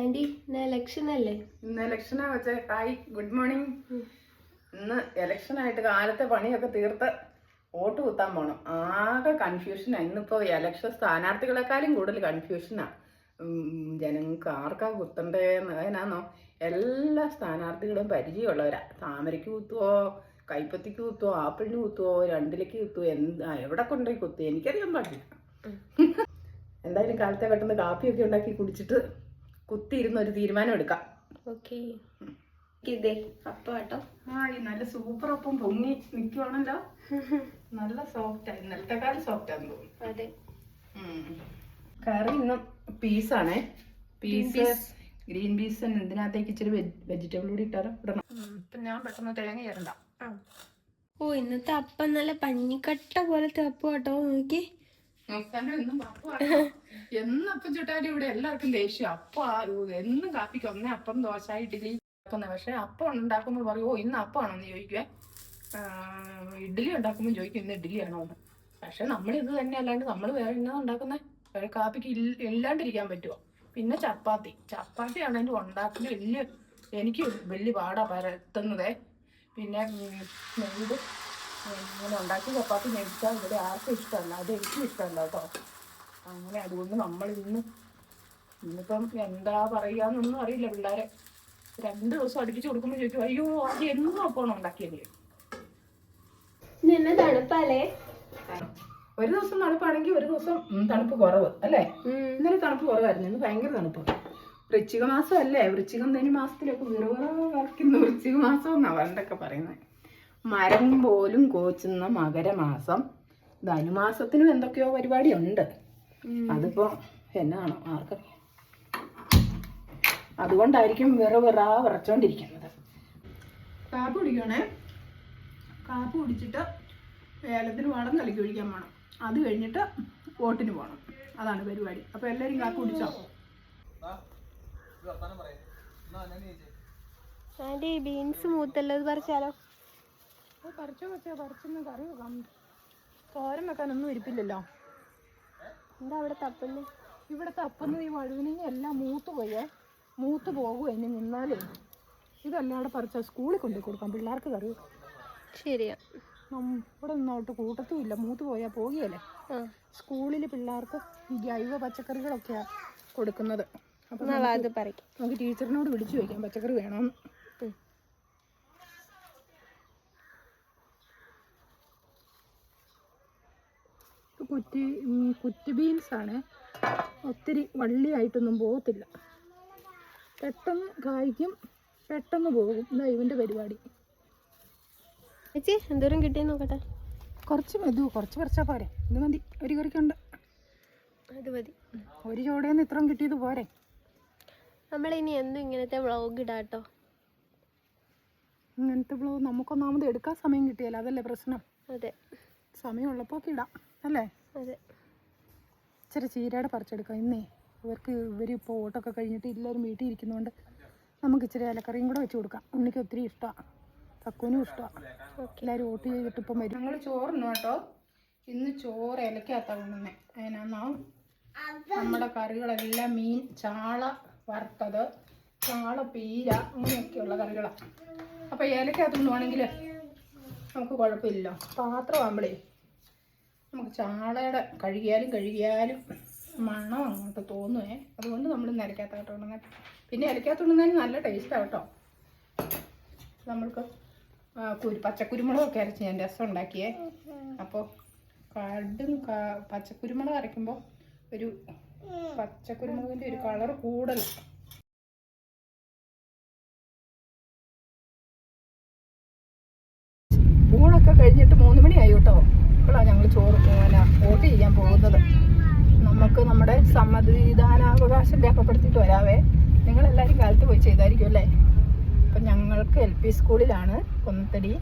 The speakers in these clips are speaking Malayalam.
ആന്റി ഇന്ന് ഇലക്ഷൻ അല്ലേ? ഇന്ന് ഇലക്ഷനാ വെച്ചേ. Hi, good morning. ഇന്ന് ഇലക്ഷനായിട്ട് കാലത്തെ പണിയൊക്കെ തീർത്ത് വോട്ട് കുത്താൻ പോണം. ആകെ കൺഫ്യൂഷനാ. ഇന്നിപ്പോ ഇലക്ഷൻ സ്ഥാനാർത്ഥികളെക്കാളും കൂടുതൽ കൺഫ്യൂഷനാ. ജനങ്ങൾക്ക് ആർക്കാ കുത്തണ്ടേന്ന്. അതിനാന്നോ എല്ലാ സ്ഥാനാർത്ഥികളും പരിചയമുള്ളവരാ. താമരയ്ക്ക് കുത്തുവോ, കൈപ്പത്തിക്ക് കുത്തുവോ, ആപ്പിളിന് കുത്തുവോ, രണ്ടിലേക്ക് കുത്തുവോ, എവിടെ കൊണ്ടുപോയി കുത്തുവോ എനിക്കറിയാൻ പാടില്ല. എന്തായാലും കാലത്തെ പെട്ടെന്ന് കാപ്പിയൊക്കെ ഉണ്ടാക്കി കുടിച്ചിട്ട് കുത്തിയിരുന്ന ഒരു തീരുമാനം എടുക്കാം. ഓക്കേ, ഇതേ അപ്പം കേട്ടോ. ഈ നല്ല സൂപ്പർ അപ്പം പൊങ്ങി നിൽക്കുവാണല്ലോ. നല്ല സോഫ്റ്റായി, ഇന്നലത്തെക്കാളും സോഫ്റ്റാന്ന് തോന്നുന്നു. അതെ. കറി ഇന്നും പീസാണേ. Peas green peas. ഇതിനകത്തേക്ക് ഇച്ചിരി വെജിറ്റബിൾ കൂടി ഇട്ടാലും ഇടണം. ഇപ്പം ഞാൻ പെട്ടെന്ന് തേങ്ങ ചേരണ്ട. ഓ, ഇന്നത്തെ അപ്പം നല്ല പഞ്ഞിക്കട്ട പോലത്തെ അപ്പം കേട്ടോ. നോക്കി എന്നപ്പം ചുട്ടാലും ഇവിടെ എല്ലാവർക്കും ദേഷ്യം. അപ്പം എന്നും കാപ്പിക്ക് ഒന്നേ അപ്പം, ദോശ, ഇഡ്ഡലി ഉണ്ടാക്കുന്നത്. പക്ഷെ അപ്പം ഉണ്ടാക്കുമ്പോൾ പറയും ഓ ഇന്ന് അപ്പമാണോന്ന് ചോദിക്കുവേ. ഇഡ്ഡലി ഉണ്ടാക്കുമ്പോൾ ചോദിക്കും ഇന്ന് ഇഡ്ഡലിയാണോ എന്ന്. പക്ഷെ നമ്മളിത് തന്നെ അല്ലാണ്ട് നമ്മൾ വേറെ ഇന്നാ ഉണ്ടാക്കുന്നത്. വേറെ കാപ്പിക്ക് ഇല്ലാണ്ടിരിക്കാൻ പറ്റുമോ? പിന്നെ ചപ്പാത്തിയാണ് അതിൻ്റെ ഉണ്ടാക്കുന്നത്. എനിക്ക് വലിയ പാടാ പരത്തുന്നതേ. പിന്നെ ഇത് ഇങ്ങനെ ഉണ്ടാക്കി ചപ്പാത്തി മേടിച്ചാൽ ഇവിടെ ആർക്കും ഇഷ്ടമല്ല. അത് എനിക്കും ഇഷ്ടമല്ല കേട്ടോ. അങ്ങനെ അതുകൊണ്ട് നമ്മൾ ഇന്നിപ്പം എന്താ പറയാന്നൊന്നും അറിയില്ല. പിള്ളേരെ 2 ദിവസം അടുപ്പിച്ച് കൊടുക്കുമ്പോൾ ചോദിക്കും അയ്യോ അത് എന്നും അപ്പം ഉണ്ടാക്കിയല്ലേ. തണുപ്പല്ലേ? ഒരു ദിവസം തണുപ്പാണെങ്കിൽ ഒരു ദിവസം തണുപ്പ് കുറവ് അല്ലേ? ഇന്നലെ തണുപ്പ് കുറവായിരുന്നു, ഇന്ന് ഭയങ്കര തണുപ്പ്. വൃശ്ചിക മാസം അല്ലേ? വൃശ്ചികം ധനു മാസത്തിലൊക്കെ വിറവിറക്കുന്ന വൃശ്ചിക മാസം എന്നാണ് പണ്ടൊക്കെ പറയുന്നത്. മരം പോലും കോച്ചുന്ന മകരമാസം. ധനുമാസത്തിനും എന്തൊക്കെയോ പരിപാടിയുണ്ട്. അതിപ്പോ എന്നാണോ ആർക്കറിയാം. അതുകൊണ്ടായിരിക്കും വിറച്ചോണ്ടിരിക്കുന്നത്. കാപ്പി കുടിക്കണേ. കാപ്പി കുടിച്ചിട്ട് ഏലത്തിന് വളം കലക്കി ഒഴിക്കാൻ പോകണം. അത് കഴിഞ്ഞിട്ട് വോട്ടിന് പോകണം. അതാണ് പരിപാടി. അപ്പൊ എല്ലാരും കാപ്പി കുടിച്ചോ? ആന്റി ബീൻസ് മൂത്തല്ലോ, ഇത് പറിച്ചാലോ? പറിച്ചൊന്ന് കറി വെക്കാം. തോരൻ വെക്കാനൊന്നും ഇരിപ്പില്ലല്ലോ. എന്താ അവിടെ തപ്പുന്നു? ഇവിടെ തപ്പുന്നത് ഈ വഴുവിനെ എല്ലാം മൂത്ത് പോകും. ഇനി നിന്നാലേ ഇതല്ലാതെ പറിച്ചാൽ സ്കൂളിൽ കൊണ്ടുപോയി കൊടുക്കാം പിള്ളേർക്ക് കറി. ശരിയാ. ഇവിടെ നിന്നോട്ട് കൂട്ടത്തും ഇല്ല. മൂത്ത് പോയാൽ പോകുകയല്ലേ. സ്കൂളിൽ പിള്ളേർക്ക് ജൈവ പച്ചക്കറികളൊക്കെയാണ് കൊടുക്കുന്നത്. അപ്പം നമുക്ക് ടീച്ചറിനോട് വിളിച്ചു ചോദിക്കാം പച്ചക്കറി വേണമെന്ന്. കുറ്റി ബീൻസാണ്. ഒത്തിരി വള്ളിയായിട്ടൊന്നും പോകത്തില്ല. പെട്ടെന്ന് കായ്ക്കും, പെട്ടെന്ന് പോകും. ഇതാ ഇവൻ്റെ പരിപാടി. ചേച്ചി എന്തോരം കിട്ടിയെന്ന് നോക്കട്ടെ. കുറച്ച് പറിച്ചാൽ പോരെ? ഇത് മതി, ഒരു കറിക്കുണ്ട്. അത് മതി. ഒരു ചോടേന്ന് ഇത്രയും കിട്ടിയത് പോരെ? നമ്മളിനി എന്നും ഇങ്ങനത്തെ വ്ളോഗ് ഇടാട്ടോ. ഇങ്ങനത്തെ വ്ളോഗ് നമുക്കൊന്നാമത് എടുക്കാൻ സമയം കിട്ടിയല്ലോ, അതല്ലേ പ്രശ്നം. അതെ, സമയമുള്ളപ്പോൾ ഒക്കെ ഇടാം അല്ലേ? അതെ. ഇച്ചിരി ചീരയുടെ പറിച്ചെടുക്കാം ഇന്നേ. ഇവരിപ്പോൾ ഓട്ടൊക്കെ കഴിഞ്ഞിട്ട് എല്ലാവരും വീട്ടിൽ ഇരിക്കുന്നതുകൊണ്ട് നമുക്ക് ഇച്ചിരി ഇലക്കറിയും കൂടെ വെച്ച് കൊടുക്കാം. ഉണ്ണിക്ക് ഒത്തിരി ഇഷ്ടമാണ്, തക്കുവിനും ഇഷ്ടമാണ്. എല്ലാവരും വോട്ട് ചെയ്തിട്ട് ഇപ്പം വരും. ഞങ്ങൾ ചോറിനു കേട്ടോ. ഇന്ന് ചോറ് ഇലക്കകത്താണ് കൊണ്ടുവന്നേ. അതിനാന്നോ നമ്മുടെ കറികളെല്ലാം മീൻ, ചാള വറുത്തത്, ചാള പീര, അങ്ങനെയൊക്കെയുള്ള കറികളാണ്. അപ്പോൾ ഇലക്കകത്ത് കൊണ്ടുപോകണമെങ്കിൽ നമുക്ക് കുഴപ്പമില്ലല്ലോ. പാത്രമാകുമ്പോഴേ നമുക്ക് ചാളയുടെ കഴുകിയാലും മണം അങ്ങോട്ട് തോന്നുവേ. അതുകൊണ്ട് നമ്മൾ ഇന്ന് ഇലക്കകത്തായിട്ട് കൊണ്ടുവന്നേ. പിന്നെ ഇലക്കകത്ത് കൊണ്ടുവന്നാലും നല്ല ടേസ്റ്റാണ് കേട്ടോ. നമ്മൾക്ക് പച്ചക്കുരുമുളകൊക്കെ അരച്ച് ഞാൻ രസം ഉണ്ടാക്കിയേ. അപ്പോൾ പച്ചക്കുരുമുളക് അരയ്ക്കുമ്പോൾ ഒരു പച്ചക്കുരുമുളകിൻ്റെ ഒരു കളർ കൂടുതലാണ്. ഊണൊക്കെ കഴിഞ്ഞിട്ട് 3 മണിയായി കേട്ടോ. ഇപ്പോഴാണ് ഞങ്ങൾ വോട്ട് ചെയ്യാൻ പോകുന്നത്. നമുക്ക് നമ്മുടെ സമ്മതിദാനാവകാശം രേഖപ്പെടുത്തിയിട്ട് വരാവേ. നിങ്ങളെല്ലാവരും കാലത്ത് പോയി ചെയ്തായിരിക്കും അല്ലേ? അപ്പം ഞങ്ങൾക്ക് LP സ്കൂളിലാണ് കൊന്നത്തടി.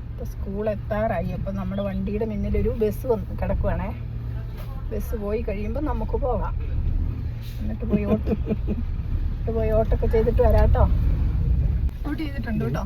ഇപ്പോൾ സ്കൂൾ എത്താറായി. അപ്പം നമ്മുടെ വണ്ടിയുടെ മുന്നിലൊരു ബസ് കിടക്കുവാണേ. ബസ് പോയി കഴിയുമ്പോൾ നമുക്ക് പോകാം. എന്നിട്ട് പോയി ഓട്ടൊക്കെ ചെയ്തിട്ട് വരാം കേട്ടോ. വോട്ട് ചെയ്തിട്ടുണ്ട് കേട്ടോ.